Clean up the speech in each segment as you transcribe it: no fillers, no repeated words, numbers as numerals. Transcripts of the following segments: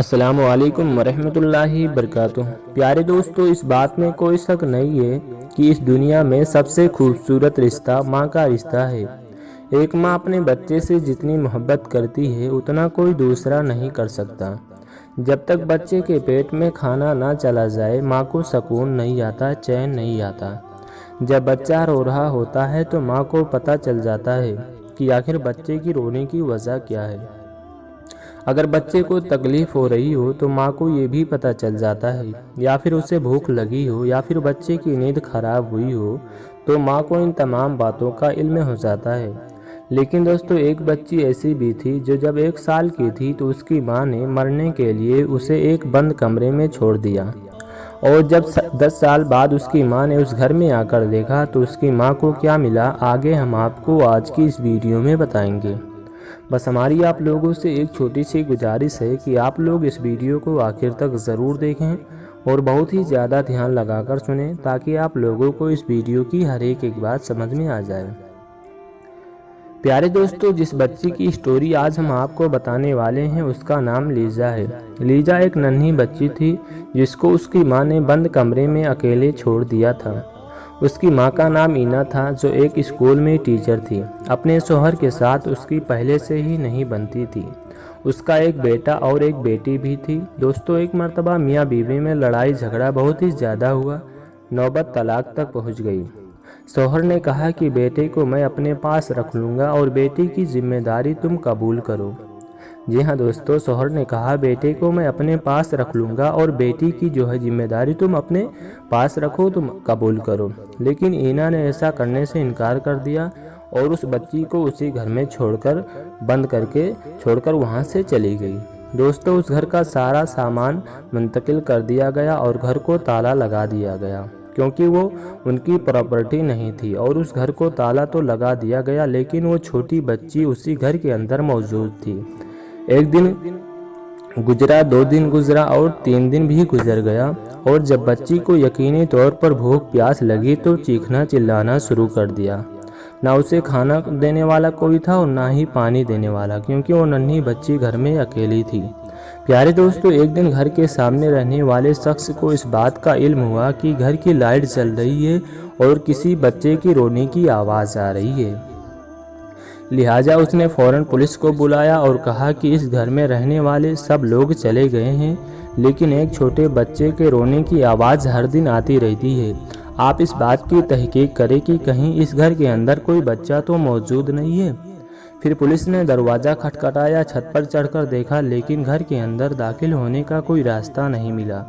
السلام علیکم ورحمۃ اللہ وبرکاتہ۔ پیارے دوستو، اس بات میں کوئی شک نہیں ہے کہ اس دنیا میں سب سے خوبصورت رشتہ ماں کا رشتہ ہے۔ ایک ماں اپنے بچے سے جتنی محبت کرتی ہے اتنا کوئی دوسرا نہیں کر سکتا۔ جب تک بچے کے پیٹ میں کھانا نہ چلا جائے ماں کو سکون نہیں آتا، چین نہیں آتا۔ جب بچہ رو رہا ہوتا ہے تو ماں کو پتہ چل جاتا ہے کہ آخر بچے کی رونے کی وجہ کیا ہے۔ اگر بچے کو تکلیف ہو رہی ہو تو ماں کو یہ بھی پتہ چل جاتا ہے، یا پھر اسے بھوک لگی ہو یا پھر بچے کی نیند خراب ہوئی ہو تو ماں کو ان تمام باتوں کا علم ہو جاتا ہے۔ لیکن دوستو، ایک بچی ایسی بھی تھی جو جب 1 سال کی تھی تو اس کی ماں نے مرنے کے لیے اسے ایک بند کمرے میں چھوڑ دیا، اور جب 10 سال بعد اس کی ماں نے اس گھر میں آ کر دیکھا تو اس کی ماں کو کیا ملا، آگے ہم آپ کو آج کی اس ویڈیو میں بتائیں گے۔ بس ہماری آپ لوگوں سے ایک چھوٹی سی گزارش ہے کہ آپ لوگ اس ویڈیو کو آخر تک ضرور دیکھیں اور بہت ہی زیادہ دھیان لگا کر سنیں تاکہ آپ لوگوں کو اس ویڈیو کی ہر ایک بات سمجھ میں آ جائے۔ پیارے دوستو، جس بچی کی اسٹوری آج ہم آپ کو بتانے والے ہیں اس کا نام لیزا ہے۔ لیزا ایک ننھی بچی تھی جس کو اس کی ماں نے بند کمرے میں اکیلے چھوڑ دیا تھا۔ اس کی ماں کا نام اینا تھا جو ایک اسکول میں ٹیچر تھی۔ اپنے شوہر کے ساتھ اس کی پہلے سے ہی نہیں بنتی تھی۔ اس کا ایک بیٹا اور ایک بیٹی بھی تھی۔ دوستو، ایک مرتبہ میاں بیوی میں لڑائی جھگڑا بہت ہی زیادہ ہوا، نوبت طلاق تک پہنچ گئی۔ شوہر نے کہا کہ بیٹے کو میں اپنے پاس رکھ لوں گا اور بیٹی کی ذمہ داری تم قبول کرو۔ جی ہاں دوستو، شوہر نے کہا بیٹے کو میں اپنے پاس رکھ لوں گا اور بیٹی کی جو ہے ذمہ داری تم اپنے پاس رکھو، تم قبول کرو۔ لیکن اینا نے ایسا کرنے سے انکار کر دیا اور اس بچی کو اسی گھر میں بند چھوڑ کر وہاں سے چلی گئی۔ دوستو، اس گھر کا سارا سامان منتقل کر دیا گیا اور گھر کو تالا لگا دیا گیا، کیونکہ وہ ان کی پراپرٹی نہیں تھی، اور اس گھر کو تالا تو لگا دیا گیا لیکن وہ چھوٹی بچی اسی گھر کے اندر موجود تھی۔ ایک دن گزرا، 2 دن گزرا اور 3 دن بھی گزر گیا، اور جب بچی کو یقینی طور پر بھوک پیاس لگی تو چیخنا چلانا شروع کر دیا۔ نہ اسے کھانا دینے والا کوئی تھا اور نہ ہی پانی دینے والا، کیونکہ وہ ننھی بچی گھر میں اکیلی تھی۔ پیارے دوستو، ایک دن گھر کے سامنے رہنے والے شخص کو اس بات کا علم ہوا کہ گھر کی لائٹ جل رہی ہے اور کسی بچے کی رونے کی آواز آ رہی ہے۔ لہٰذا اس نے فوراً پولیس کو بلایا اور کہا کہ اس گھر میں رہنے والے سب لوگ چلے گئے ہیں، لیکن ایک چھوٹے بچے کے رونے کی آواز ہر دن آتی رہتی ہے۔ آپ اس بات کی تحقیق کریں کہ کہیں اس گھر کے اندر کوئی بچہ تو موجود نہیں ہے۔ پھر پولیس نے دروازہ کھٹکھٹایا، چھت پر چڑھ کر دیکھا، لیکن گھر کے اندر داخل ہونے کا کوئی راستہ نہیں ملا۔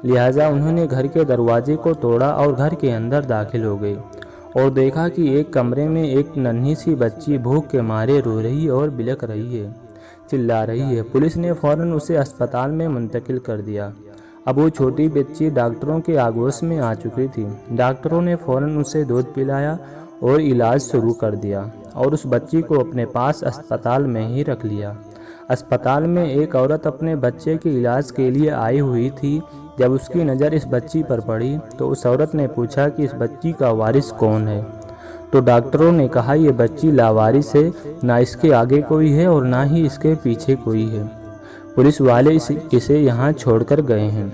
لہٰذا انہوں نے گھر کے دروازے کو توڑا اور گھر کے اندر داخل ہو گئے اور دیکھا کہ ایک کمرے میں ایک ننھی سی بچی بھوک کے مارے رو رہی اور بلک رہی ہے، چلا رہی ہے۔ پولیس نے فوراً اسے اسپتال میں منتقل کر دیا۔ اب وہ چھوٹی بچی ڈاکٹروں کے آگوش میں آ چکی تھی۔ ڈاکٹروں نے فوراً اسے دودھ پلایا اور علاج شروع کر دیا اور اس بچی کو اپنے پاس اسپتال میں ہی رکھ لیا۔ اسپتال میں ایک عورت اپنے بچے کے علاج کے لیے آئی ہوئی تھی۔ جب اس کی نظر اس بچی پر پڑی تو اس عورت نے پوچھا کہ اس بچی کا وارث کون ہے؟ تو ڈاکٹروں نے کہا یہ بچی لاوارث ہے، نہ اس کے آگے کوئی ہے اور نہ ہی اس کے پیچھے کوئی ہے۔ پولیس والے اسے یہاں چھوڑ کر گئے ہیں۔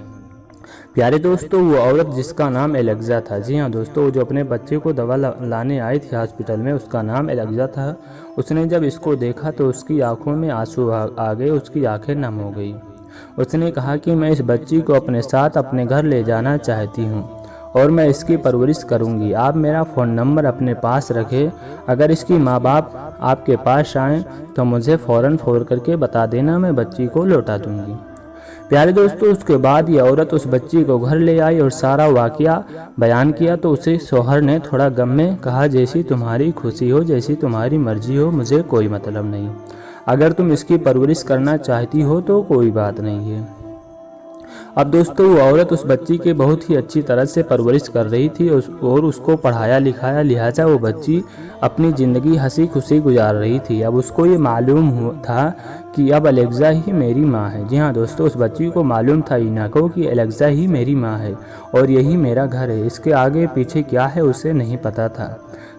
پیارے دوستو، وہ عورت جس کا نام الیگزا تھا، جی ہاں دوستو، جو اپنے بچے کو دوا لانے آئی تھی ہاسپٹل میں، اس کا نام الیگزا تھا۔ اس نے جب اس کو دیکھا تو اس کی آنکھوں میں آنسو آ گئے، اس کی آنکھیں نم ہو گئی۔ اس نے کہا کہ میں اس بچی کو اپنے ساتھ اپنے گھر لے جانا چاہتی ہوں اور میں اس کی پرورش کروں گی۔ آپ میرا فون نمبر اپنے پاس رکھیں، اگر اس کی ماں باپ آپ کے پاس آئیں تو مجھے فوراً فون کر کے بتا دینا، میں بچی کو لوٹا دوں گی۔ پیارے دوستو، اس کے بعد یہ عورت اس بچی کو گھر لے آئی اور سارا واقعہ بیان کیا تو اسے شوہر نے تھوڑا غم میں کہا جیسی تمہاری خوشی ہو، جیسی تمہاری مرضی ہو، مجھے کوئی مطلب نہیں۔ اگر تم اس کی پرورش کرنا چاہتی ہو تو کوئی بات نہیں ہے۔ اب دوستو، وہ عورت اس بچی کے بہت ہی اچھی طرح سے پرورش کر رہی تھی اور اس کو پڑھایا لکھایا، لہٰذا وہ بچی اپنی زندگی ہنسی خوشی گزار رہی تھی۔ اب اس کو یہ معلوم تھا کہ اب الیگزا ہی میری ماں ہے۔ جی ہاں دوستو، اس بچی کو معلوم تھا اینا کو کہ الیگزا ہی میری ماں ہے اور یہی میرا گھر ہے، اس کے آگے پیچھے کیا ہے اسے نہیں پتا تھا۔